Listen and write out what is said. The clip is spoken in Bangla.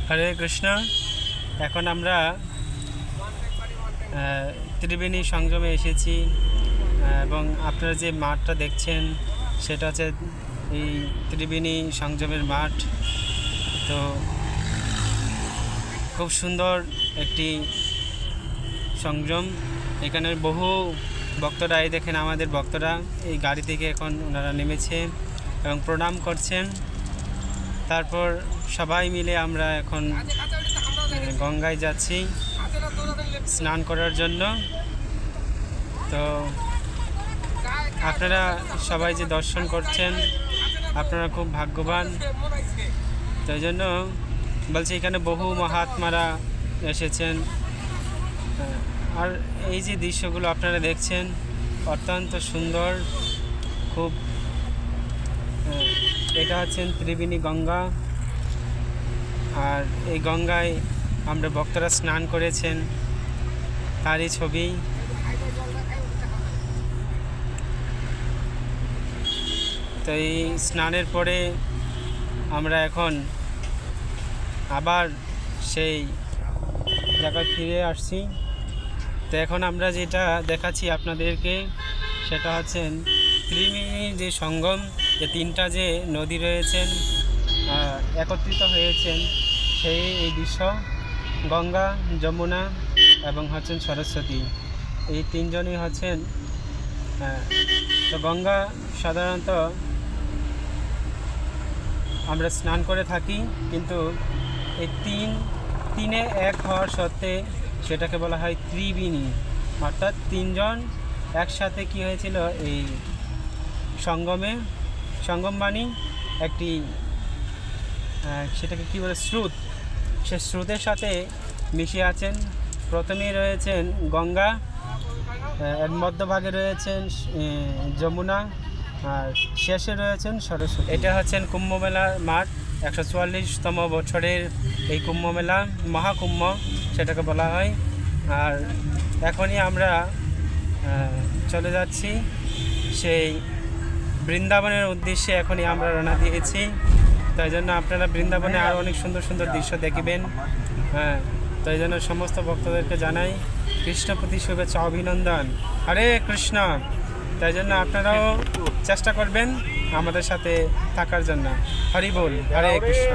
হরে কৃষ্ণ। এখন আমরা ত্রিবেণী সংযমে এসেছি এবং আপনারা যে মাঠটা দেখছেন সেটা হচ্ছে এই ত্রিবেণী সংযমের মাঠ। তো খুব সুন্দর একটি সংযম। এখানে বহু ভক্তরা, এই দেখেন আমাদের ভক্তরা এই গাড়ি থেকে এখন ওনারা নেমেছে এবং প্রণাম করছেন। তারপর সবাই মিলে আমরা এখন গঙ্গায় যাচ্ছি স্নান করার জন্য। তো আপনারা সবাই যে দর্শন করছেন আপনারা খুব ভাগ্যবান। তো এই জন্য বলছি এখানে বহু মহাত্মারা এসেছেন। আর এই যে দৃশ্যগুলো আপনারা দেখছেন অত্যন্ত সুন্দর খুব। এটা হচ্ছেন ত্রিবেণী গঙ্গা, আর এই গঙ্গায় আমরা ভক্তরা স্নান করেছেন তারই ছবি। তো এই স্নানের পরে আমরা এখন আবার সেই জায়গায় ফিরে আসছি। তো এখন আমরা যেটা দেখাচ্ছি আপনাদেরকে সেটা হচ্ছেন ত্রিবেণী যে সঙ্গম, যে তিনটা যে নদী রয়েছেন একত্রিত হয়েছেন সেই এই দৃশ্য। গঙ্গা, যমুনা এবং হচ্ছেন সরস্বতী, এই তিনজনই হচ্ছেন। তো গঙ্গা সাধারণত আমরা স্নান করে থাকি, কিন্তু এই তিনে এক হওয়ার সত্ত্বে সেটাকে বলা হয় ত্রিবেণী, অর্থাৎ তিনজন একসাথে কি হয়েছিল এই সঙ্গম বাণী একটি সেটাকে কী বলে স্রোত, সে স্রোতের সাথে মিশে আছেন। প্রথমেই রয়েছেন গঙ্গা, এর মধ্যভাগে রয়েছেন যমুনা, আর শেষে রয়েছেন সরস্বতী। এটা হচ্ছেন কুম্ভমেলার মাঠ, 144তম বছরের এই কুম্ভমেলা, মহাকুম্ভ সেটাকে বলা হয়। আর এখনই আমরা চলে যাচ্ছি সেই বৃন্দাবনের উদ্দেশ্যে। এখনই আমরা রওনা দিয়েছি, তাই জন্য আপনারা বৃন্দাবনে আরও অনেক সুন্দর সুন্দর দৃশ্য দেখবেন। তাই জন্য সমস্ত ভক্তদেরকে জানাই কৃষ্ণ প্রতি শুভেচ্ছা, অভিনন্দন। হরে কৃষ্ণ। তাই জন্য আপনারাও চেষ্টা করবেন আমাদের সাথে থাকার জন্য। হরি বল, হরে কৃষ্ণ।